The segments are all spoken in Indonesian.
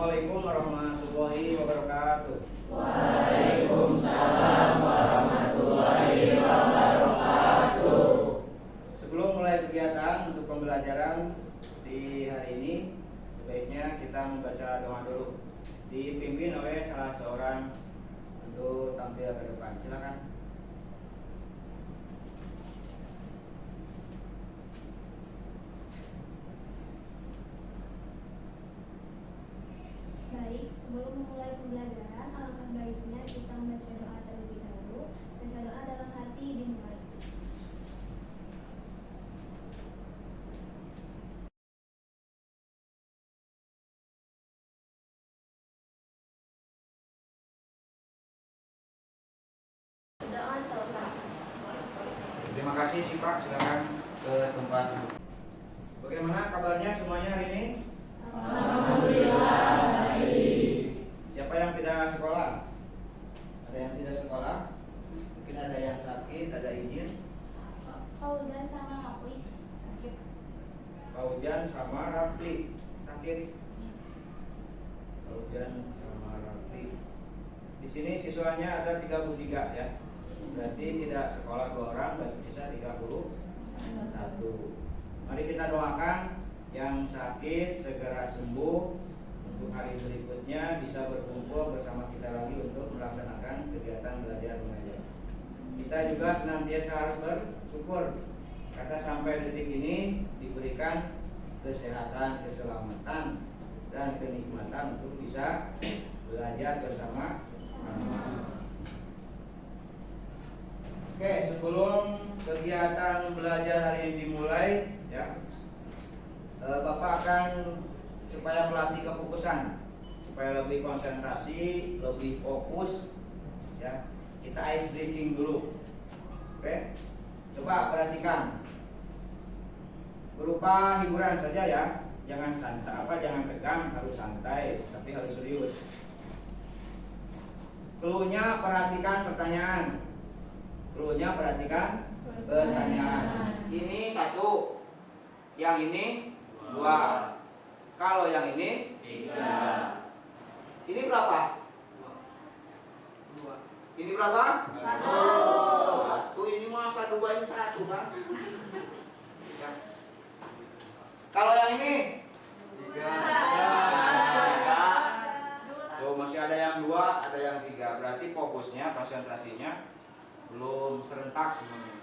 Assalamualaikum warahmatullahi wabarakatuh. Waalaikumsalam warahmatullahi wabarakatuh. Sebelum mulai kegiatan untuk pembelajaran di hari ini, sebaiknya kita membaca doa dulu. Dipimpin oleh salah seorang untuk tampil ke depan. Silakan. Baik, sebelum memulai pembelajaran, alangkah baiknya kita membaca doa terlebih dahulu. Baca doa dalam hati dimulai. Doa selesai. Terima kasih sih Pak. Silakan ke tempat. Bagaimana kabarnya semuanya hari ini? Alhamdulillah baik. Siapa yang tidak sekolah? Ada yang tidak sekolah? Mungkin ada yang sakit, ada izin. Fauzan sama Rafli sakit. Paujan sama Rafli sakit. Paujan sama Rafli. Di sini siswanya ada 33 ya. Berarti tidak sekolah 2 orang, berarti sisa 31. Mari kita doakan yang sakit segera sembuh, untuk hari berikutnya bisa berkumpul bersama kita lagi untuk melaksanakan kegiatan belajar mengajar. Kita juga senantiasa harus bersyukur kata sampai detik ini diberikan kesehatan, keselamatan, dan kenikmatan untuk bisa belajar bersama. Oke, sebelum kegiatan belajar hari ini dimulai, ya, Bapak akan supaya melatih kefokusan, supaya lebih konsentrasi, lebih fokus, ya. Kita ice breaking dulu. Oke, coba perhatikan. Berupa hiburan saja ya, jangan santai, jangan tegang, harus santai, tapi harus serius. Cluenya perhatikan pertanyaan. Cluenya perhatikan pertanyaan. Ini 1, yang ini 2. Kalau yang ini 3. Ini berapa? 2. Ini berapa? 1. 1. Ini masa 2 ini 1 kan? Ya. Kalau yang ini 3. Tuh masih ada yang 2, ada yang 3. Berarti fokusnya, konsentrasinya belum serentak semuanya.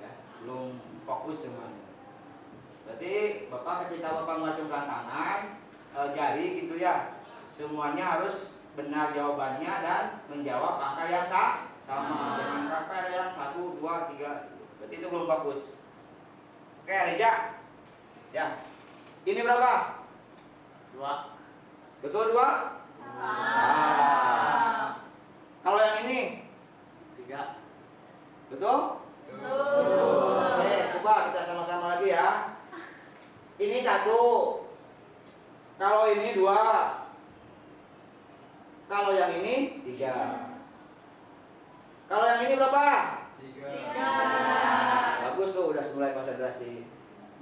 Ya, belum fokus semuanya. Berarti Bapak ketika Bapak mengacungkan tangan, jari gitu ya, semuanya harus benar jawabannya dan menjawab angka yang sama. Jangan angka yang 1, 2, 3. Berarti itu belum fokus. Oke, Reza. Ya. Ini berapa? 2. Betul 2? Nah. Kalau yang ini 3. betul? Oke, coba kita sama-sama lagi ya. Ini 1. Kalau ini 2. Kalau yang ini 3. Kalau yang ini berapa? 3. Bagus tuh, udah mulai konsentrasi.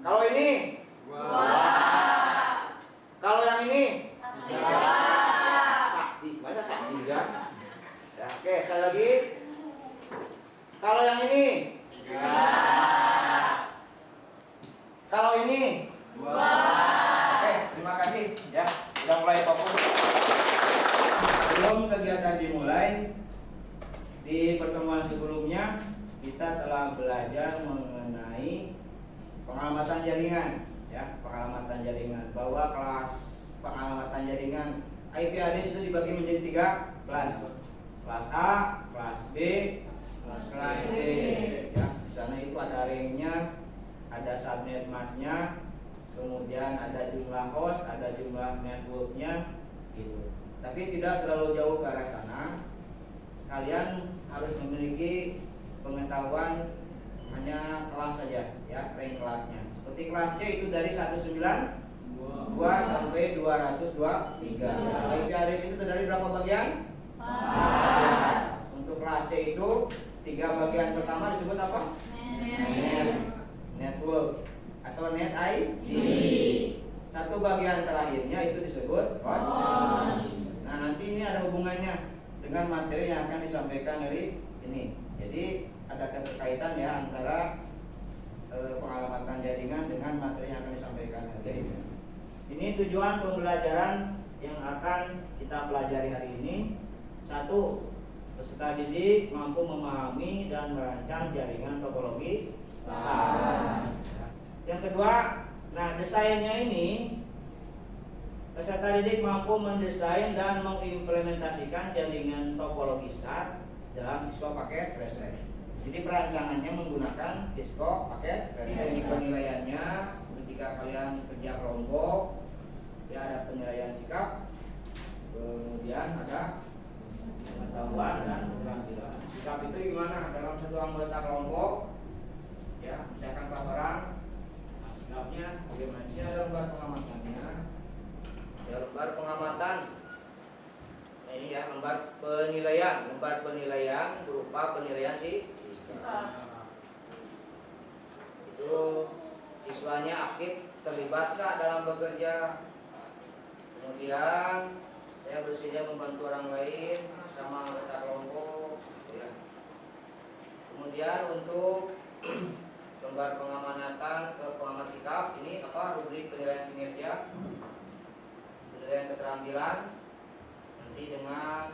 Kalau ini 2. Kalau yang ini 3. sakti. Masa sakti kan? Ya, oke, sekali lagi. Kalau yang ini 3. Kalau ini 2. Oke, terima kasih ya. Sudah mulai fokus. Sebelum kegiatan dimulai, di pertemuan sebelumnya kita telah belajar mengenai pengamatan jaringan, ya, pengamatan jaringan. Bahwa kelas pengamatan jaringan IPADS itu dibagi menjadi 3 kelas. Kelas A, kelas B, kelas D. Ya, di sana itu ada ringnya, ada subnet masknya, kemudian ada jumlah host, ada jumlah networknya, gitu. Tapi tidak terlalu jauh ke arah sana. Kalian harus memiliki pengetahuan hanya kelas saja, ya, rank kelasnya. Seperti kelas C itu dari 192 sampai 223. IPADS itu dari berapa bagian? 4. Untuk kelas C itu 3 bagian pertama disebut apa? Network atau net ID. satu bagian terakhirnya itu disebut proses. Nah, nanti ini ada hubungannya dengan materi yang akan disampaikan dari ini. Jadi ada keterkaitan ya antara pengamatan jaringan dengan materi yang akan disampaikan hari ini. Ini tujuan pembelajaran yang akan kita pelajari hari ini. Satu, peserta didik mampu memahami dan merancang jaringan topologi star. Yang kedua, nah desainnya ini peserta didik mampu mendesain dan mengimplementasikan jaringan topologi star dalam siswa paket refresh. Jadi perancangannya menggunakan Cisco paket refresh. Penilaiannya ketika kalian kerja kelompok, ya ada penilaian sikap, kemudian ada pengetahuan dan keterampilan. Sikap itu gimana? Dalam satu anggota kelompok, ya misalkan 4 orang, nah, sikapnya bagaimana? Di sini ada lembar pengamatannya, ya lembar pengamatan. Nah, ini ya lembar penilaian berupa penilaian sikap. Itu siswanya aktif terlibat nggak dalam bekerja, kemudian saya bersedia membantu orang lain sama anggota kelompok ya. Kemudian untuk lembar pengamatan ke pengamat sikap ini apa rubrik penilaian kinerja, penilaian keterampilan nanti dengan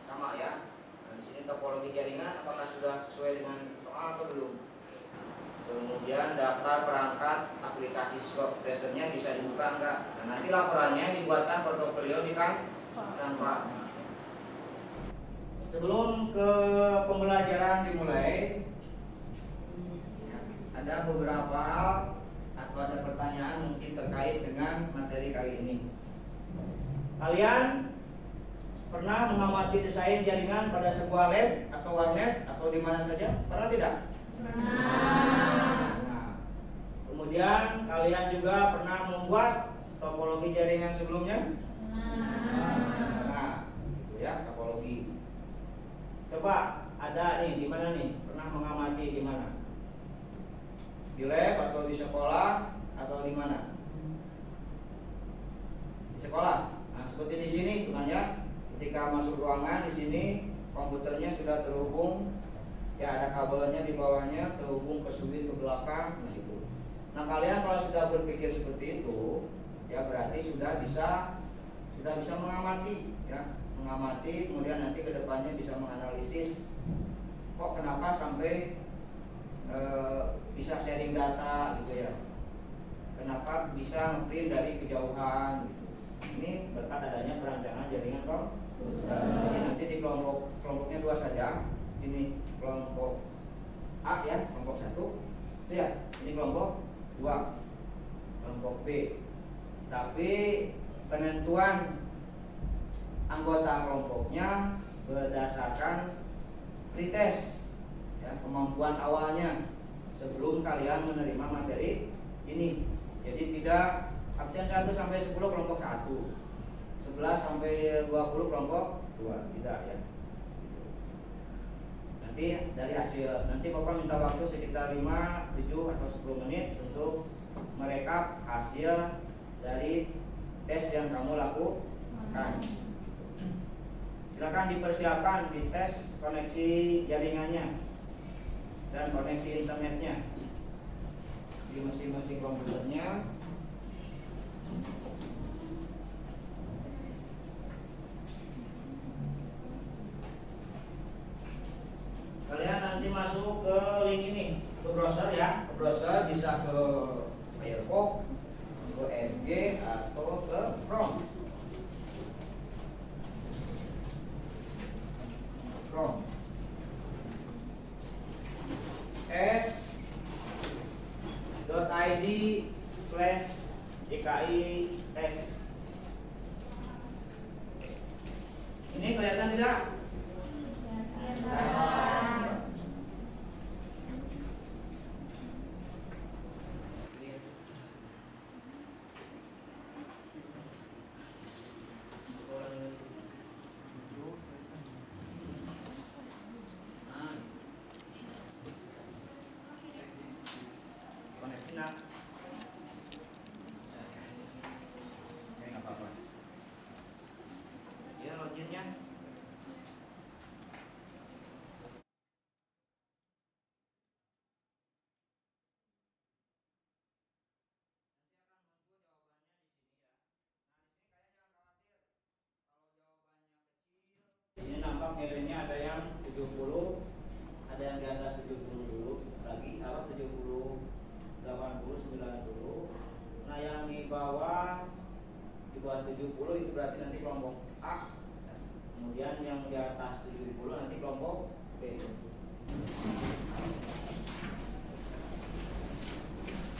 sama ya. Nah, di sini topologi jaringan apakah sudah sesuai dengan soal atau belum. Kemudian daftar perangkat aplikasi testernya bisa dibuka enggak. Nah, nanti laporannya dibuatkan portofolio di Canva. Sebelum ke pembelajaran dimulai, ada beberapa hal atau ada pertanyaan mungkin terkait dengan materi kali ini. Kalian pernah mengamati desain jaringan pada sebuah lab atau warnet atau di mana saja? Pernah tidak? Nah, kemudian kalian juga pernah membuat topologi jaringan sebelumnya? Nah, itu ya topologi. Coba ada nih di mana nih? Pernah mengamati di mana? Di lab atau di sekolah atau di mana? Di sekolah. Nah, seperti di sini temannya, ketika masuk ruangan di sini komputernya sudah terhubung. Ya ada kabelnya di bawahnya terhubung ke switch ke belakang. Nah itu. Nah kalian kalau sudah berpikir seperti itu, ya berarti sudah bisa mengamati, ya mengamati. Kemudian nanti kedepannya bisa menganalisis. Kok kenapa sampai bisa sharing data gitu ya? Kenapa bisa ngeprint dari kejauhan? Gitu. Ini berkat adanya perancangan jaringan Jadi nanti di kelompoknya 2 saja. Ini kelompok A ya, kelompok 1. Ya, ini kelompok 2. Kelompok B. Tapi penentuan anggota kelompoknya berdasarkan pretest ya, kemampuan awalnya sebelum kalian menerima materi ini. Jadi tidak absen 1 sampai 10 kelompok 1. 11 sampai 20 kelompok 2, tidak ya. Nanti dari hasil, nanti Bapak minta waktu sekitar 5, 7 atau 10 menit untuk merekap hasil dari tes yang kamu lakukan. Silakan dipersiapkan di tes koneksi jaringannya dan koneksi internetnya di masing-masing komputernya. Kalian nanti masuk ke link ini, ke browser ya, ke browser bisa ke Firefox, ke Edge atau ke Chrome. s.id/dki test. Ini kelihatan tidak? nyimak nilainya ada yang 70, ada yang di atas 70 dulu lagi, 70, 80, 90. Nah yang di bawah 70 itu berarti nanti kelompok A. Kemudian yang di atas 70 nanti kelompok B.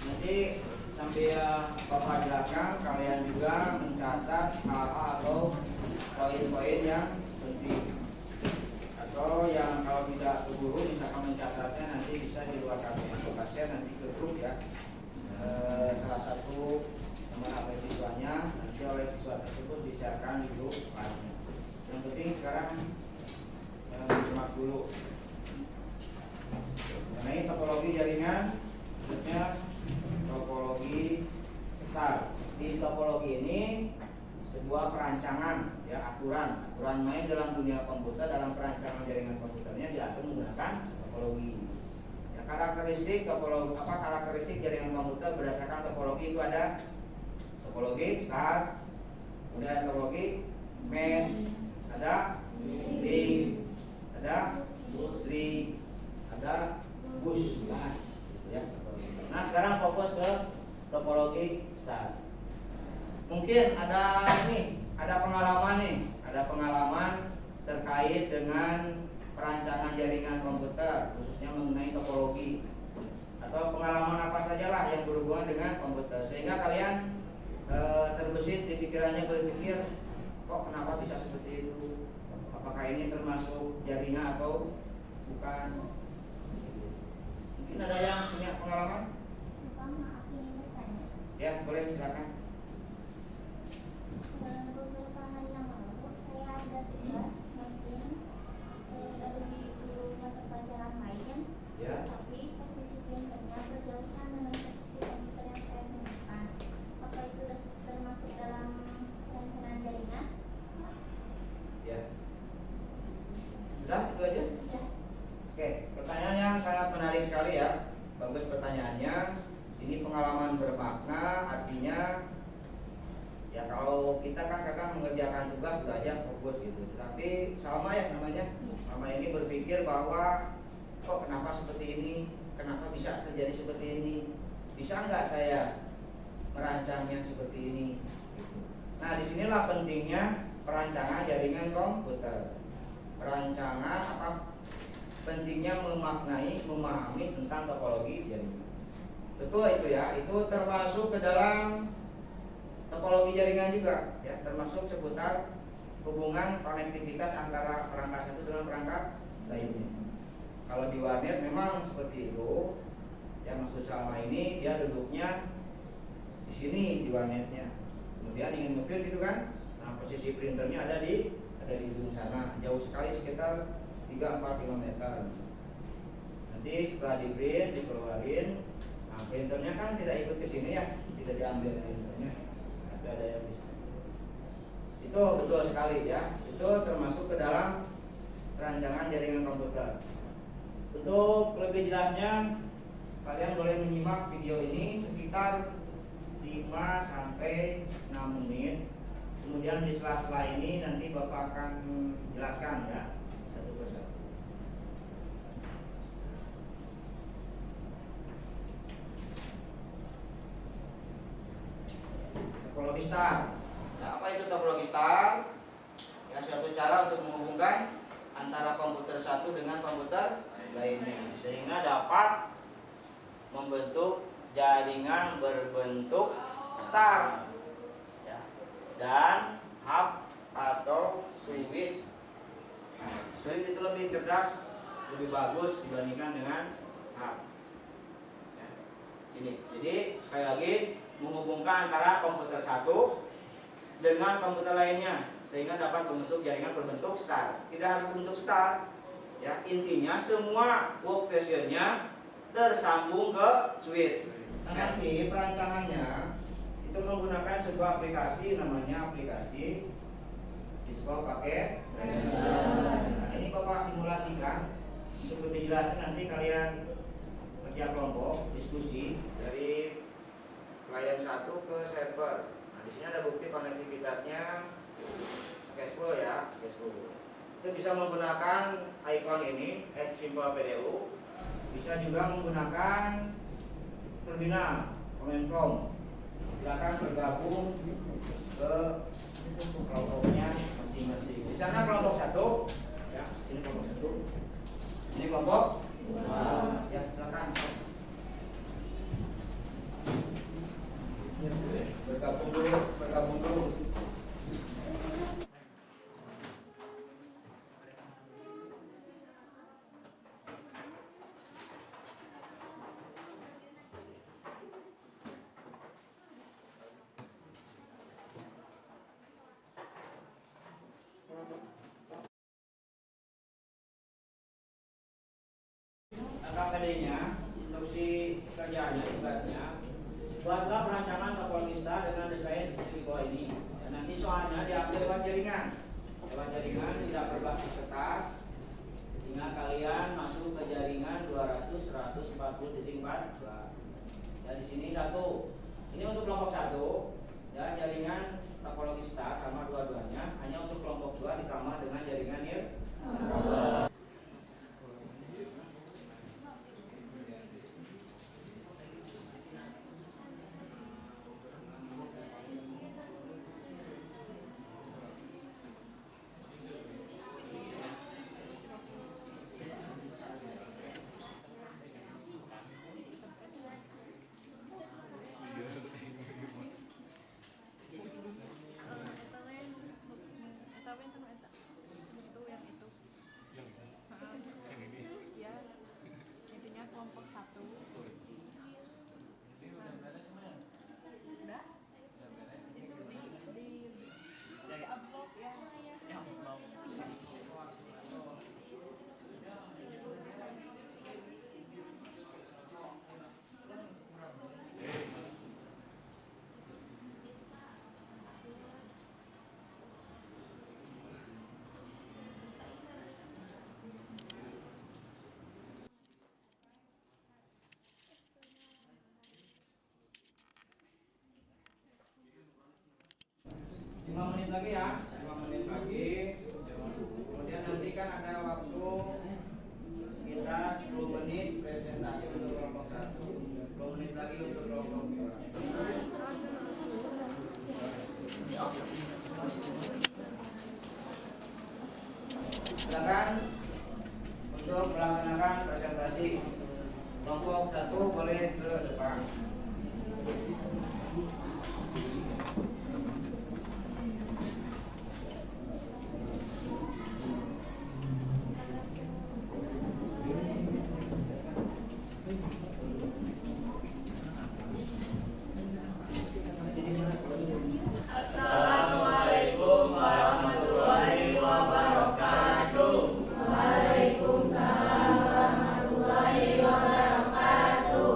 Nanti sambil Bapak jelaskan, kalian juga mencatat hal-hal atau poin-poin yang penting. Atau yang kalau tidak keburu misalkan mencatatnya nanti bisa di luar KPM nanti ke grup ya. Salah satu nomor HP siswanya nanti oleh siswa tersebut disiarkan di grup kelasnya. Yang penting sekarang simak dulu mengenai topologi jaringan, maksudnya topologi star. Di topologi ini sebuah perancangan ya, aturan main dalam dunia komputer, dalam perancangan jaringan komputernya diatur menggunakan topologi. Ya, karakteristik topologi karakteristik jaringan komputer berdasarkan topologi itu ada topologi star, kemudian ada topologi mesh, ada link, ada tree, ada bush ya. Nah sekarang fokus ke topologi star. Mungkin ada pengalaman terkait dengan perancangan jaringan komputer, khususnya mengenai topologi, atau pengalaman apa sajalah yang berhubungan dengan komputer, sehingga kalian terbesit di pikirannya berpikir, kok kenapa bisa seperti itu? Apakah ini termasuk jaringan atau bukan? Mungkin ada yang punya pengalaman? Bapak, maaf ingin bertanya. Ya, boleh silakan. Beberapa hari yang lalu saya ada tugas mungkin dari guru mata pelajaran lain, Ya. tapi posisi printernya berjauhan dengan posisi komputer yang saya gunakan. Apa itu termasuk dalam perancangan jaringan? Ya. Sudah, itu aja. Ya. Oke, pertanyaan yang sangat menarik sekali ya. Bagus pertanyaannya. Ini pengalaman bermakna, artinya ya kalau kita kan kadang mengerjakan tugas sudah aja fokus gitu. Tapi Salma ya namanya. Salma ini berpikir bahwa kok kenapa seperti ini? Kenapa bisa terjadi seperti ini? Bisa nggak saya merancangnya seperti ini? Gitu. Nah, disinilah pentingnya perancangan jaringan komputer. Perancangan pentingnya memahami tentang topologi jaringan. Betul itu ya, itu termasuk ke dalam topologi jaringan juga ya, termasuk seputar hubungan konektivitas antara perangkat satu dengan perangkat lainnya. Kalau di warnet memang seperti itu. Yang maksud Salma ini dia duduknya di sini di warnetnya. Kemudian ingin nge-print gitu kan. Nah, posisi printernya ada di ujung sana, jauh sekali sekitar 3-4 km. Nanti setelah di-print, dikeluarin, nah printernya kan tidak ikut ke sini ya, tidak diambil printernya. Ada yang di sana. Itu betul sekali ya. Itu termasuk ke dalam perancangan jaringan komputer. Untuk lebih jelasnya, kalian boleh menyimak video ini sekitar 5-6 menit. Kemudian di sela-sela ini nanti Bapak akan jelaskan ya satu persatu. Topologi star. Nah, apa itu topologi star? Ya, suatu cara untuk menghubungkan antara komputer satu dengan komputer lainnya, sehingga dapat membentuk jaringan berbentuk star. Dan hub atau switch. Switch itu lebih cerdas, lebih bagus dibandingkan dengan hub. Ya. Sini. Jadi sekali lagi menghubungkan antara komputer satu dengan komputer lainnya sehingga dapat membentuk jaringan berbentuk star. Tidak harus berbentuk star. Ya, intinya semua workstation-nya tersambung ke switch. Nah, nanti perancangannya itu menggunakan sebuah aplikasi namanya aplikasi Disco pakai Tracer. Nah, ini Bapak simulasikan untuk lebih jelasnya, nanti kalian kerja kelompok diskusi dari klien 1 ke server. Nah, di sini ada bukti konektivitasnya Sketchful ya, Sketchful. itu bisa menggunakan icon ini, @simple PDU. Bisa juga menggunakan terminal command prompt. Silakan bergabung ke kelompoknya masing-masing. Di sana kelompok 1, ya, sini kelompok 1. Ini kelompok 2. Ya, silakan. Bergabung dulu. Langkah tadinya, instruksi kerjanya, tugasnya, buatlah perancangan topologista dengan desain seperti di bawah ini. Dan nanti soalnya diambil lewat jaringan. Lewat jaringan tidak berbasis kertas. Tinggal kalian masuk ke jaringan 200.140.4. Dan di sini 1. Ini untuk kelompok 1. Ya, jaringan topologista sama dua-duanya. Hanya untuk kelompok 2 ditambah dengan jaringan nirkabel. Kelompok 1. Udah? Di upload ya. Menit lagi ya, 5 menit lagi. Kemudian nanti kan ada waktu sekitar 10 menit presentasi untuk kelompok 1, 10 menit lagi untuk kelompok 2. Silakan untuk melaksanakan presentasi. Kelompok 1 boleh ke depan. Assalamualaikum warahmatullahi wabarakatuh. Waalaikumsalam warahmatullahi wabarakatuh.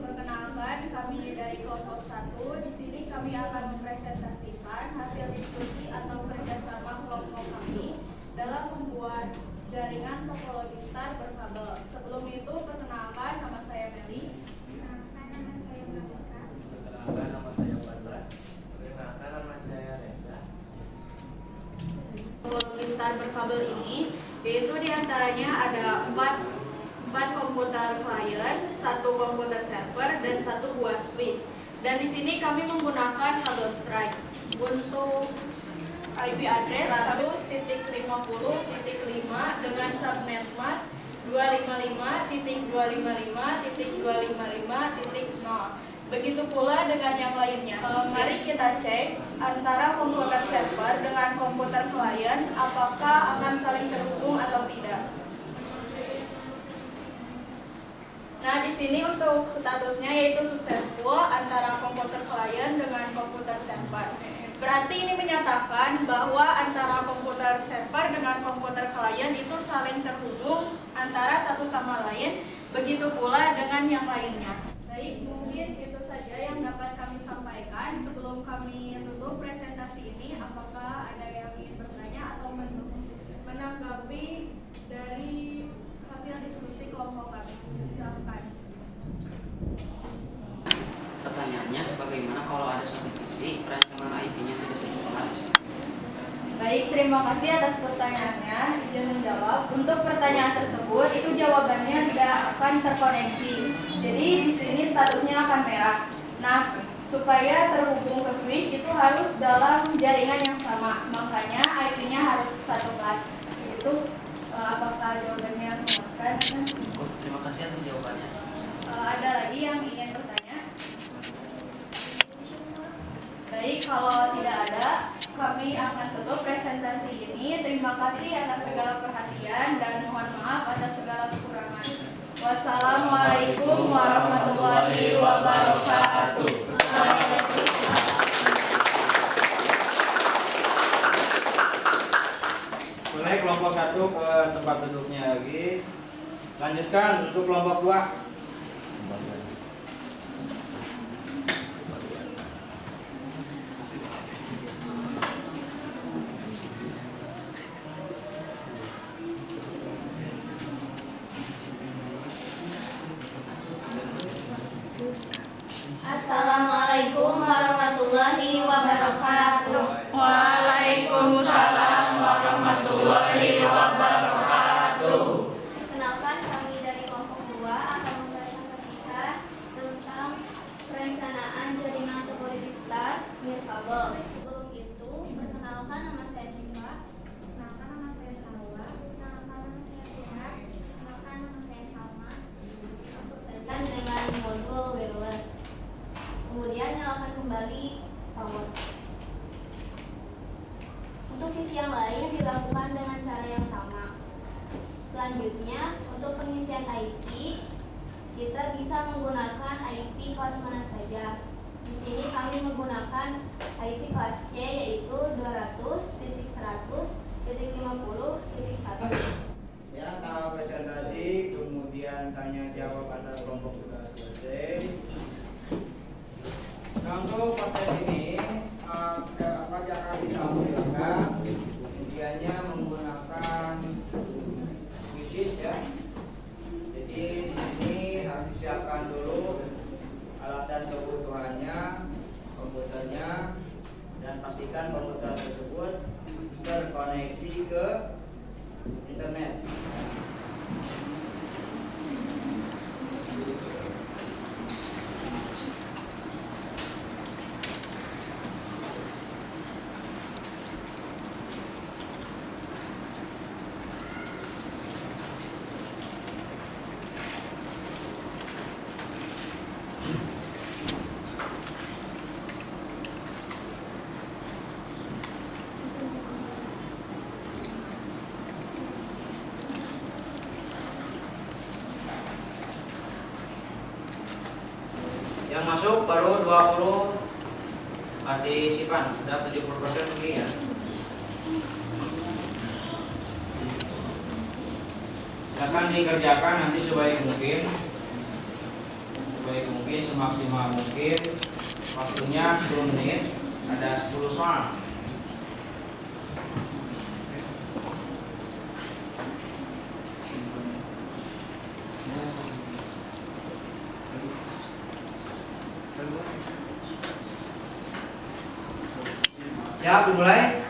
Perkenalkan, kami dari kelompok 1. Di sini kami akan mempresentasikan hasil diskusi atau kerjasama kelompok kami dalam membuat jaringan topologi star berkabel. Sebelum itu, perkenalkan, nama saya Meli. Perkenalkan, nama saya Malika. Perkenalkan, nama saya Badra. Perkenalkan, nama saya Reza. Topologi star berkabel ini, yaitu diantaranya ada 4 komputer client, 1 komputer server, dan 1 buah switch. Dan di sini kami menggunakan kabel Strike. Untuk IP address 100.50.5 dengan subnet mask 255.255.255.0. Begitu pula dengan yang lainnya. Mari kita cek antara komputer server dengan komputer klien apakah akan saling terhubung atau tidak. Nah, di sini untuk statusnya yaitu successful antara komputer klien dengan komputer server. Berarti ini menyatakan bahwa antara komputer server dengan komputer klien itu saling terhubung antara satu sama lain, begitu pula dengan yang lainnya. Baik, mungkin itu saja yang dapat kami sampaikan. Sebelum kami tutup presentasi ini, apakah ada yang ingin bertanya atau menanggapi dari hasil diskusi kelompok kami? Silakan. Pertanyaannya, bagaimana kalau ada suatu visi perancangan IP-nya tidak sejelas? Baik, terima kasih atas pertanyaannya. Izin menjawab. Untuk pertanyaan tersebut, itu jawabannya tidak akan terkoneksi. Jadi di sini statusnya akan merah. Nah, supaya terhubung ke switch itu harus dalam jaringan yang sama. Makanya IP-nya harus satu kelas. Itu apakah jawabannya memuaskan? Terima kasih atas jawabannya. Ada lagi yang ingin bertanya? Baik, kalau tidak ada, kami akan tutup presentasi ini. Terima kasih atas segala perhatian dan mohon maaf atas segala kekurangan. Wassalamualaikum warahmatullahi wabarakatuh. Mulai kelompok 1 ke tempat duduknya lagi. Lanjutkan untuk kelompok 2. Assalamualaikum warahmatullahi wabarakatuh. Waalaikumsalam warahmatullahi wabarakatuh. Perkenalkan, kami dari kelompok 2 akan mempresentasikan tentang perencanaan jaringan topologi start nirkabel. Sebelum itu, perkenalkan, nama saya Syifa. Perkenalkan, nama saya Salwa. Perkenalkan, nama saya Fira. Perkenalkan, nama saya Salma. Masuk saja dengan modul wireless. Kemudian nyalakan kembali power. Untuk visi yang lain dilakukan dengan cara yang sama. Selanjutnya, untuk pengisian IP, kita bisa menggunakan IP kelas mana saja. Di sini kami menggunakan IP kelas C, yaitu 200.100.50.1. Ya, tahap presentasi, kemudian tanya jawab antar kelompok sudah selesai. Nah, untuk konten ini akan ditampilkan ujiannya menggunakan quizzes ya. Jadi di sini harus disiapkan dulu alat dan kebutuhannya, komputernya, dan pastikan komputer tersebut terkoneksi ke internet. Yang masuk baru 20 partisipan, sudah 70% mungkin ya. Silakan dikerjakan nanti sebaik mungkin, semaksimal mungkin. Waktunya 10 menit, ada 10 soal. Ya, dimulai.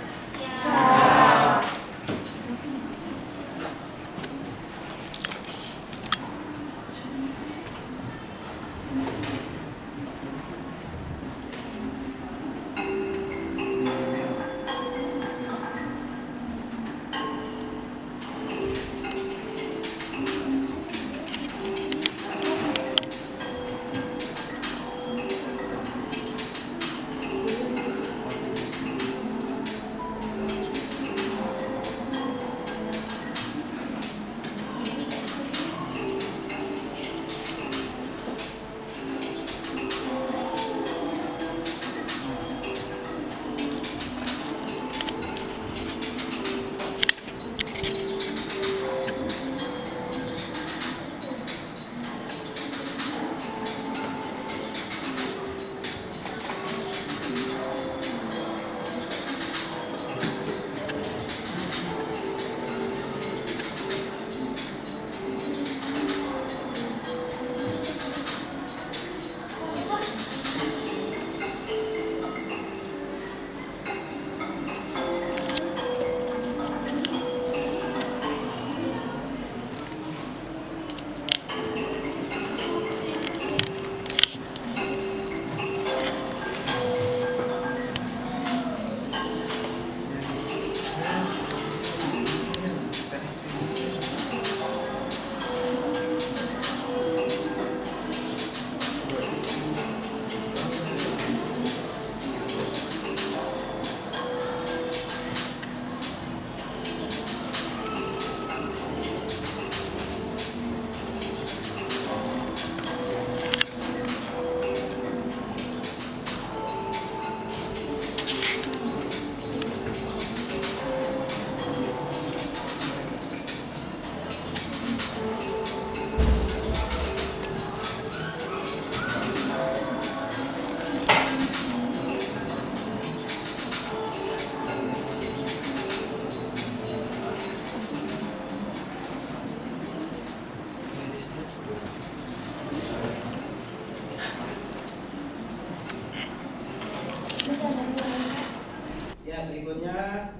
yang berikutnya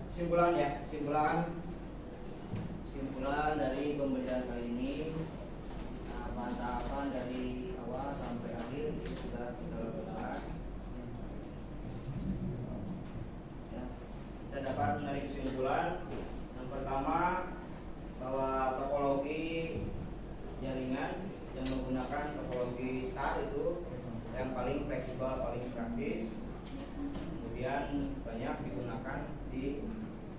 kesimpulan ya, kesimpulan dari pembelajaran kali ini. Nah, tahapan dari awal sampai akhir itu sudah kita lakukan. Ya, kita dapat menarik kesimpulan. Yang pertama, bahwa topologi jaringan yang menggunakan topologi STAR itu yang paling fleksibel, paling praktis, kemudian banyak digunakan di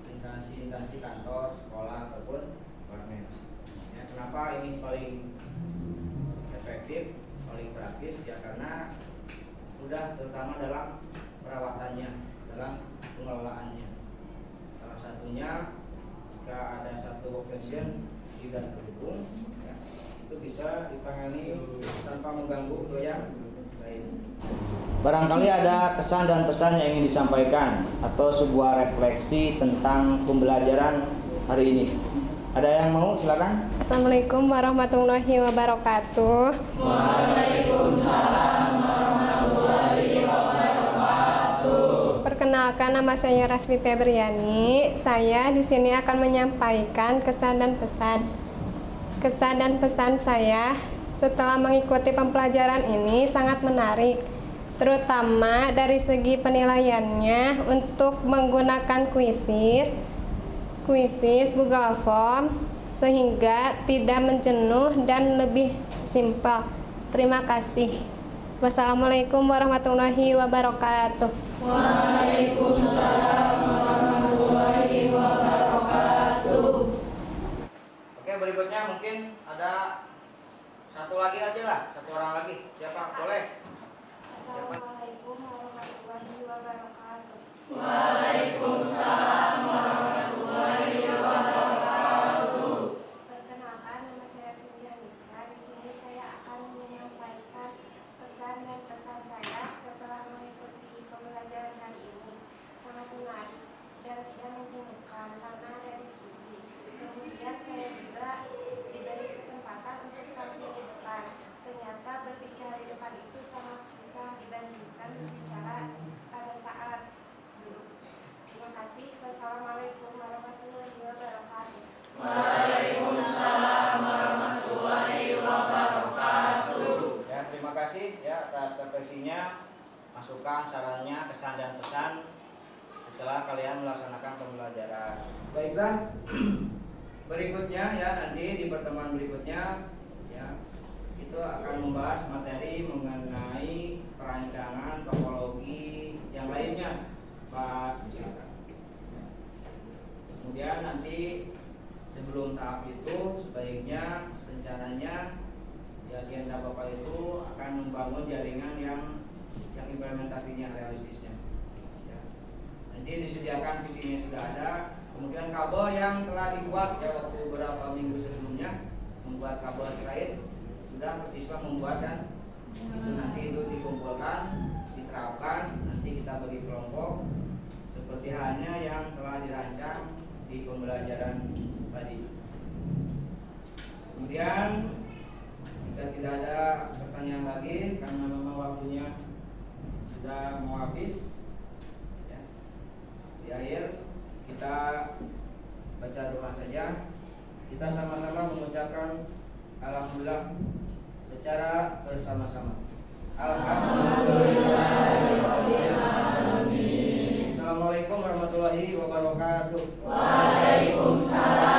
instansi-instansi kantor, sekolah ataupun parlemen. Ya, kenapa ini paling efektif, paling praktis? Ya karena mudah, terutama dalam perawatannya, dalam pengelolaannya. Salah satunya jika ada satu workstation tidak terhubung, ya, itu bisa ditangani tanpa mengganggu ke yang lain. Barangkali ada kesan dan pesan yang ingin disampaikan atau sebuah refleksi tentang pembelajaran hari ini. Ada yang mau? Silakan. Assalamualaikum warahmatullahi wabarakatuh. Waalaikumsalam warahmatullahi wabarakatuh. Perkenalkan, nama saya Rasmi Febriani. Saya di sini akan menyampaikan kesan dan pesan. Kesan dan pesan saya setelah mengikuti pembelajaran ini sangat menarik, terutama dari segi penilaiannya untuk menggunakan kuisis Google Form, sehingga tidak menjenuh dan lebih simpel. Terima kasih. Wassalamualaikum warahmatullahi wabarakatuh. Waalaikumsalam warahmatullahi wabarakatuh. Oke, berikutnya mungkin ada satu lagi aja lah, satu orang lagi. Siapa? Boleh. Assalamualaikum warahmatullahi wabarakatuh. Waalaikumsalam warahmatullahi wabarakatuh. Perkenalkan, nama saya Cynthia Nisa. Di sini saya akan menyampaikan pesan dan pesan saya setelah mengikuti pembelajaran hari ini. Sangat menarik dan tidak menjenuhkan karena ada diskusi. Kemudian saya juga diberi kesempatan untuk tampil di depan. Ternyata berbicara di depan itu sangat susah dibandingkan berbicara pada saat dulu. Terima kasih. Wassalamualaikum warahmatullahi wabarakatuh. Waalaikumsalam warahmatullahi wabarakatuh. Ya, terima kasih ya atas refleksinya, masukan, sarannya, kesan dan pesan setelah kalian melaksanakan pembelajaran. Baiklah, berikutnya ya, nanti di pertemuan berikutnya ya itu akan membahas materi mengenai perancangan topologi yang lainnya. Pak, silakan. Kemudian nanti sebelum tahap itu sebaiknya rencananya di agenda Bapak itu akan membangun jaringan yang implementasinya realistisnya. Ya. Nanti disediakan visinya sudah ada, kemudian kabel yang telah dibuat ya waktu beberapa minggu sebelumnya, membuat kabel straight sudah persiswa membuat, dan itu nanti itu dikumpulkan, diterapkan, nanti kita bagi kelompok seperti halnya yang telah dirancang di pembelajaran tadi. Kemudian jika tidak ada pertanyaan lagi karena memang waktunya sudah mau habis ya, di akhir kita baca doa saja. Kita sama-sama mengucapkan alhamdulillah secara bersama-sama. Alhamdulillahirobbilalamin. Assalamualaikum warahmatullahi wabarakatuh. Waalaikumsalam